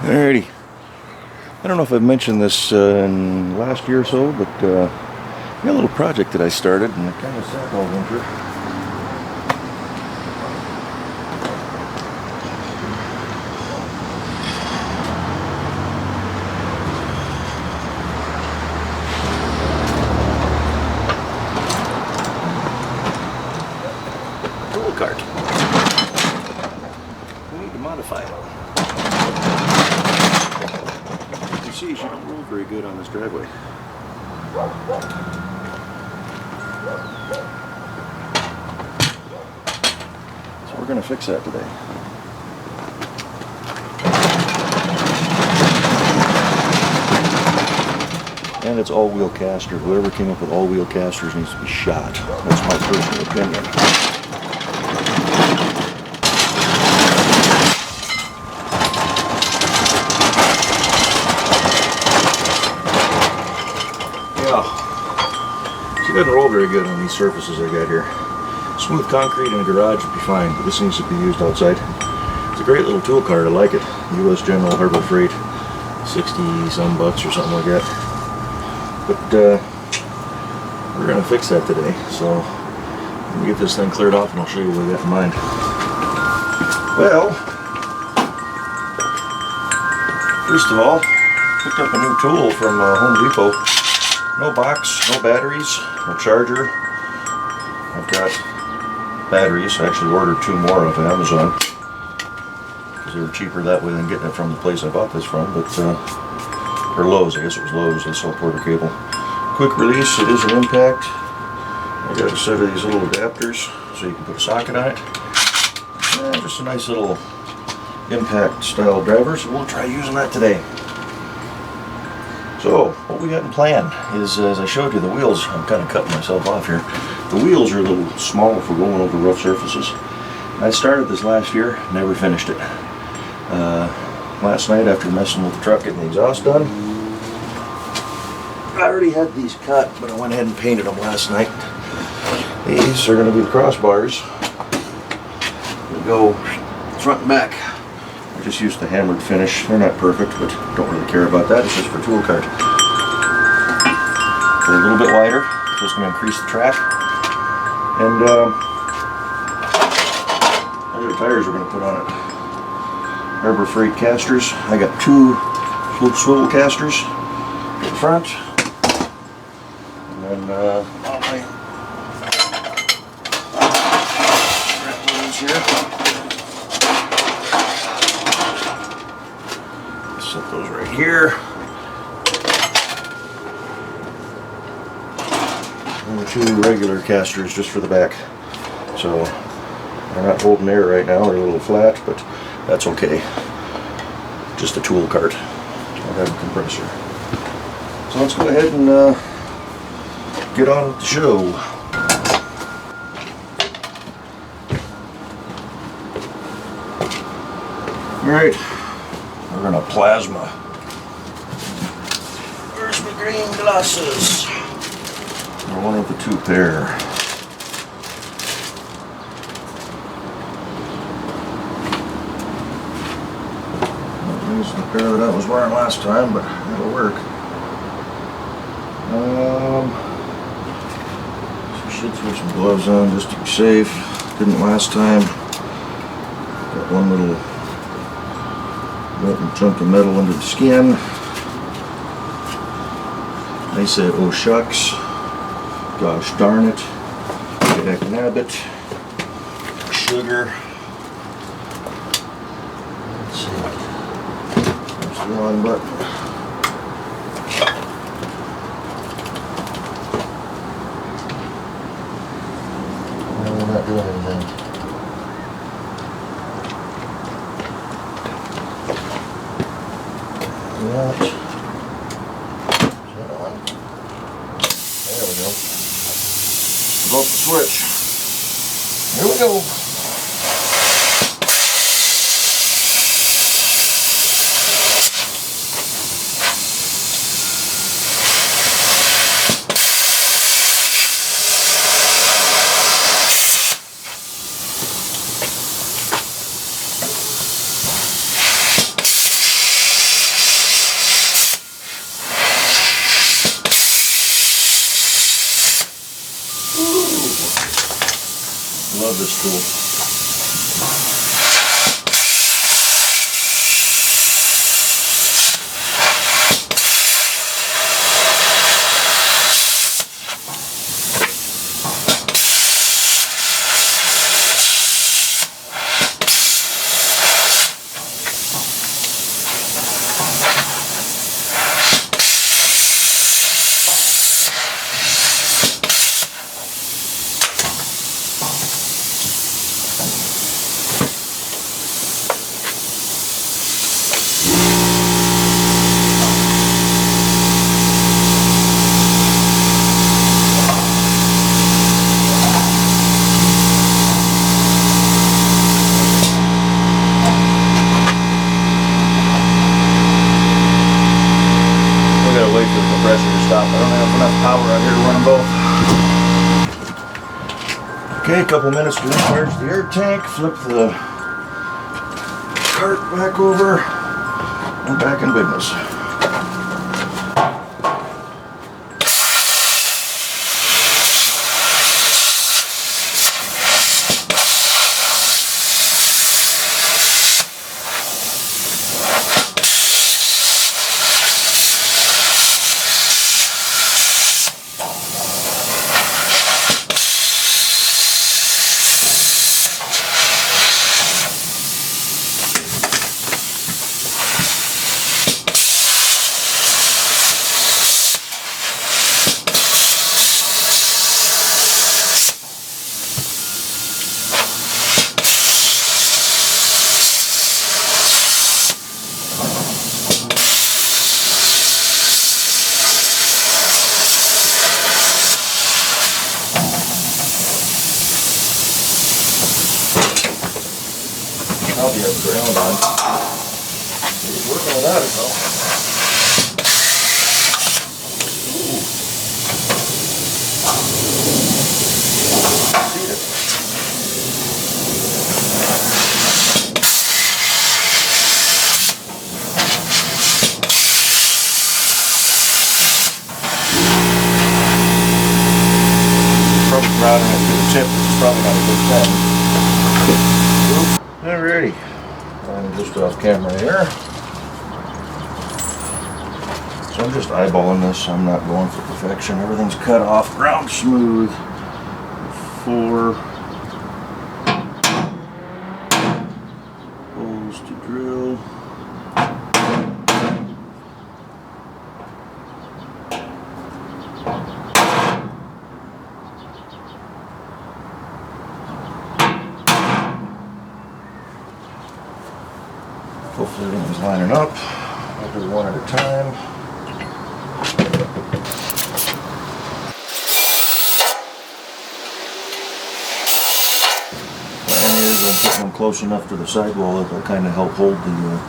Alrighty. I don't know if I've mentioned this in last year or so, but I got a little project that I started and it kind of sat all winter. Tool cart. We need to modify it. You see, she don't roll very good on this driveway. So we're going to fix that today. And it's all-wheel caster. Whoever came up with all-wheel casters needs to be shot. That's my personal opinion. It doesn't roll very good on these surfaces I got here. Smooth concrete in a garage would be fine, but this needs to be used outside. It's a great little tool cart, I like it. US General Harbor Freight, 60 some bucks or something like that. But we're gonna fix that today, so let me get this thing cleared off and I'll show you what we got in mind. Well, first of all, picked up a new tool from Home Depot. No box, no batteries, no charger. I've got batteries. I actually ordered 2 more off Amazon because they were cheaper that way than getting it from the place I bought this from. But or Lowe's, I guess it was Lowe's. They sell Porter cable. Quick release. It is an impact. I got a set of these little adapters so you can put a socket on it. And just a nice little impact style driver. So we'll try using that today. So, what we got in plan is, as I showed you, the wheels, I'm kind of cutting myself off here. The wheels are a little small for going over rough surfaces. I started this last year, never finished it. Last night, after messing with the truck, getting the exhaust done, I already had these cut, but I went ahead and painted them last night. These are going to be the crossbars. They go front and back. I just used the hammered finish. They're not perfect, but don't really care about that. It's just for tool cart. They're a little bit wider, so it's going to increase the track. And those are the tires we're going to put on it. Harbor Freight casters. I got 2 swivel casters in the front. And then all my front wheels here. Set those right here. And the 2 regular casters just for the back. So they're not holding air right now, they're a little flat, but that's okay. Just a tool cart. Don't have a compressor. So let's go ahead and get on with the show. Alright. We're gonna plasma. Where's my green glasses? Or one of the 2 pair. I'm using the pair that I was wearing last time, but it'll work. So I should throw some gloves on just to be safe. Didn't last time. Got one little chunk of metal under the skin. They said, oh shucks, gosh darn it, heck nabbit, sugar. Let's see, there's the on button. No, we're not doing anything. That. Is that on? There we go. Broke the switch. Here we go. love this tool. Wait for the compressor to stop. I don't have enough power out here to run both. Okay, a couple minutes to recharge the air tank, flip the cart back over, and back in business. I'll be able to ground on. He's working without it though. See it. Probably routing it to the tip, which is probably not a good thing. Alrighty, I'm just off camera here. So I'm just eyeballing this. I'm not going for perfection. Everything's cut off, ground smooth. 4 holes to drill. Hopefully everything's lining up. I'll do one at a time. Plan is I'm putting them close enough to the sidewall that they'll kind of help hold the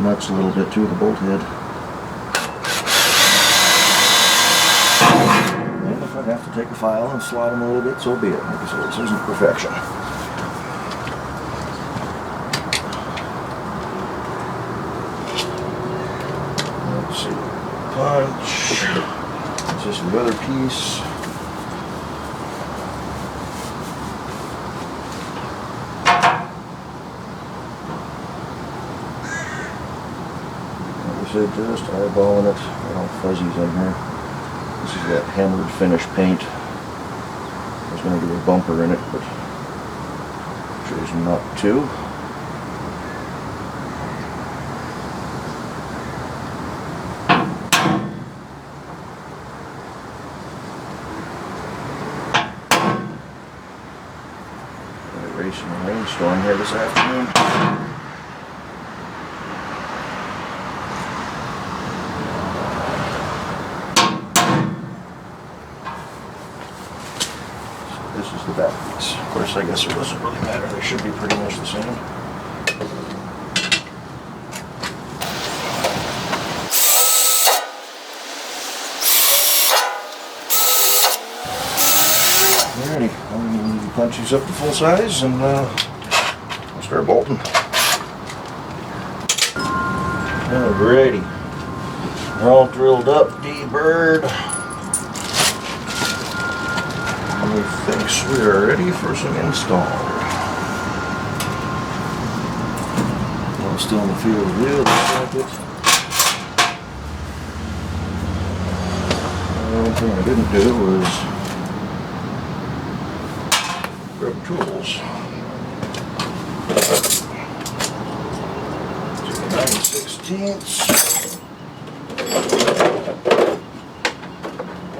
nuts a little bit to the bolt head. And if I have to take a file and slide them a little bit, so be it. Like I said, this isn't perfection. Punch. It's just the other piece. Like I said, just eyeballing it. Got all fuzzies in here. This is that hammered finish paint. I was going to do a bumper in it, but chose not to. Racing a rainstorm here this afternoon. So this is the back piece. Of course, I guess it doesn't really matter. They should be pretty much the same. Alrighty, I'm going to punch these up to full size and I'll start bolting. Alrighty, they're all drilled up, D-bird. And Methinks we are ready for some install. Well, still in the field of view, looks like it. The only thing I didn't do was grab tools. 9/16.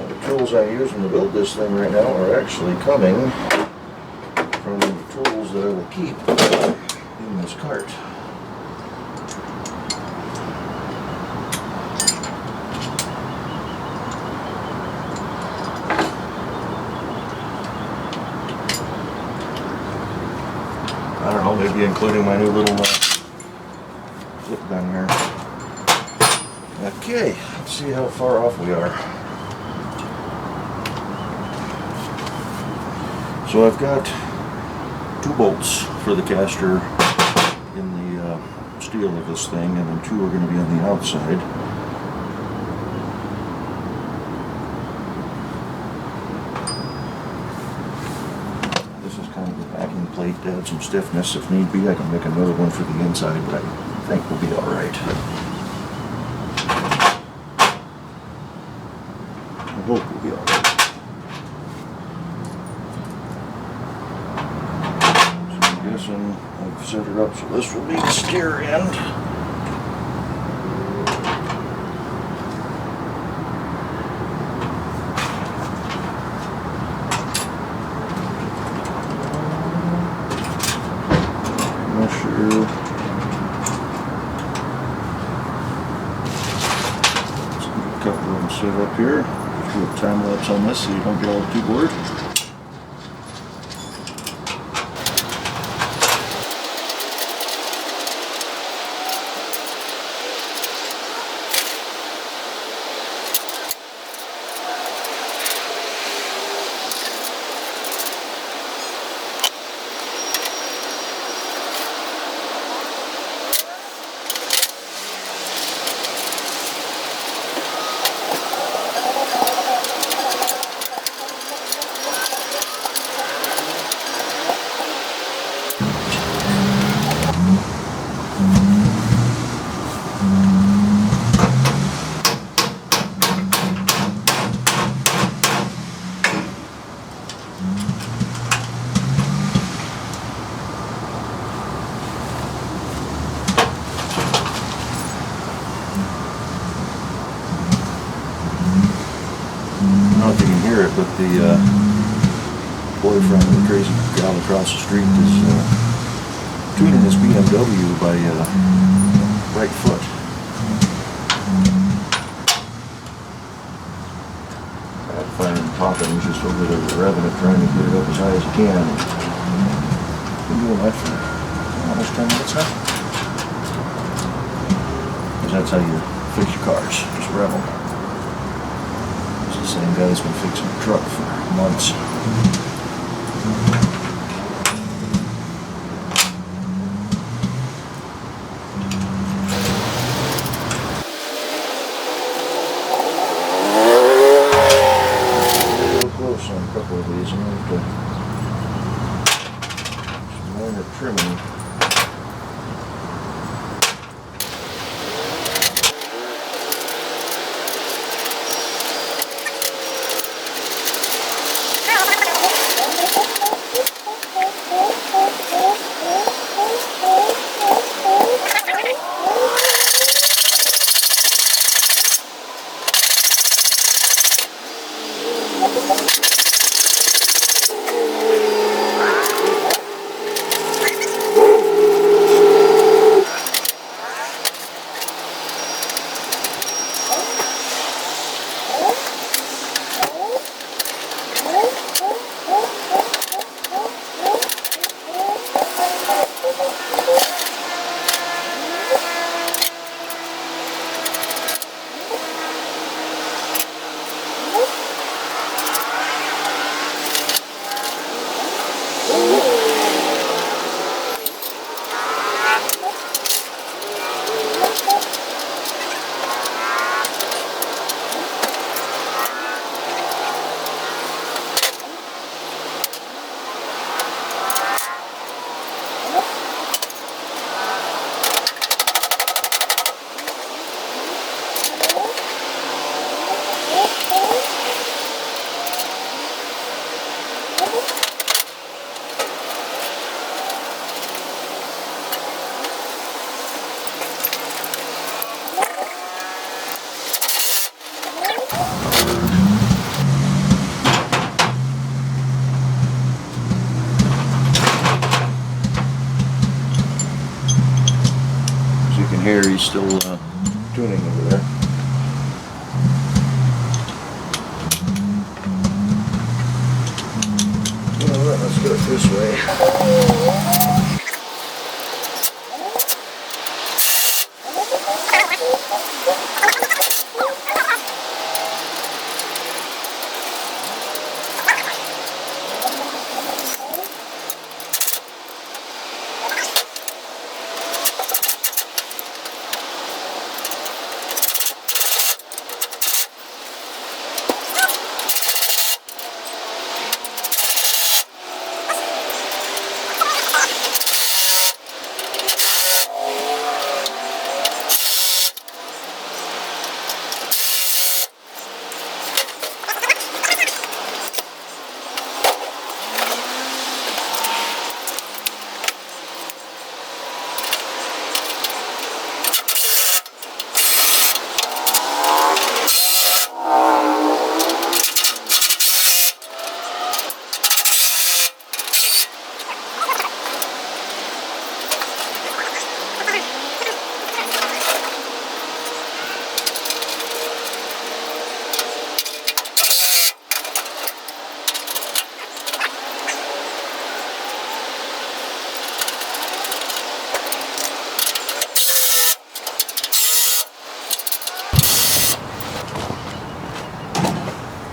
The tools I'm using to build this thing right now are actually coming from the tools that I will keep in this cart. I don't know, maybe including my new little flip gun here. Okay, let's see how far off we are. So I've got 2 bolts for the caster in the steel of this thing, and then 2 are going to be on the outside. This is kind of the backing plate to add some stiffness. If need be, I can make another one for the inside, but I think we'll be alright. I hope we'll be alright. And I've set it up so this will be the steer end. Not sure. Let's get a couple of them set up here. Do a time lapse on this so you don't get all too bored. But the boyfriend of the crazy gal across the street is tuning his BMW by right foot. I find him popping. He's just over there revving it, trying to get it up as high as he can. Been doing that for almost 10 minutes now. Because that's how you fix your cars. Just rev them. The same guy's been fixing a truck for months. Real close on a couple of these. I'm going to have to some minor trimming. he's still tuning over there. You know what, let's do it this way.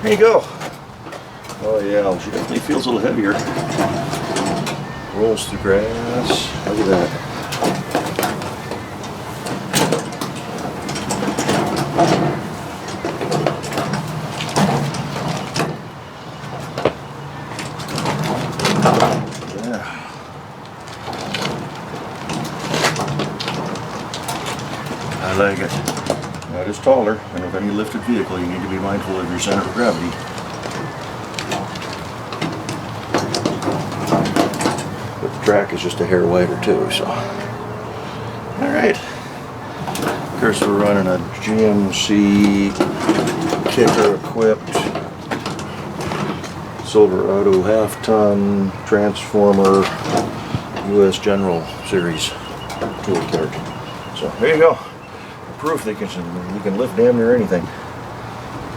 There you go. Oh yeah, she definitely feels a little heavier. Rolls through grass. Look at that. Yeah. I like it. That is taller, and with any lifted vehicle, you need to be mindful of your center of gravity. But the track is just a hair wider too, so. Alright. Of course, we're running a GMC kicker equipped Silverado half-ton transformer US General Series tool cart. So there you go. Proof they can lift damn near anything.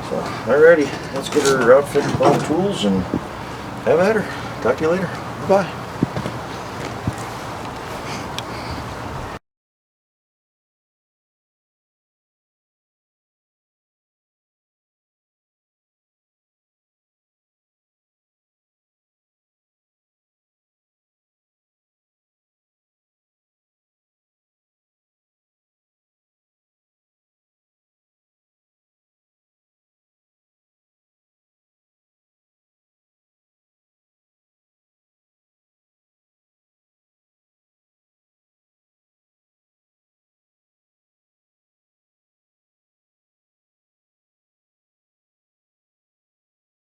So, alrighty, let's get her outfitted with all the tools and have at her. Talk to you later. Bye.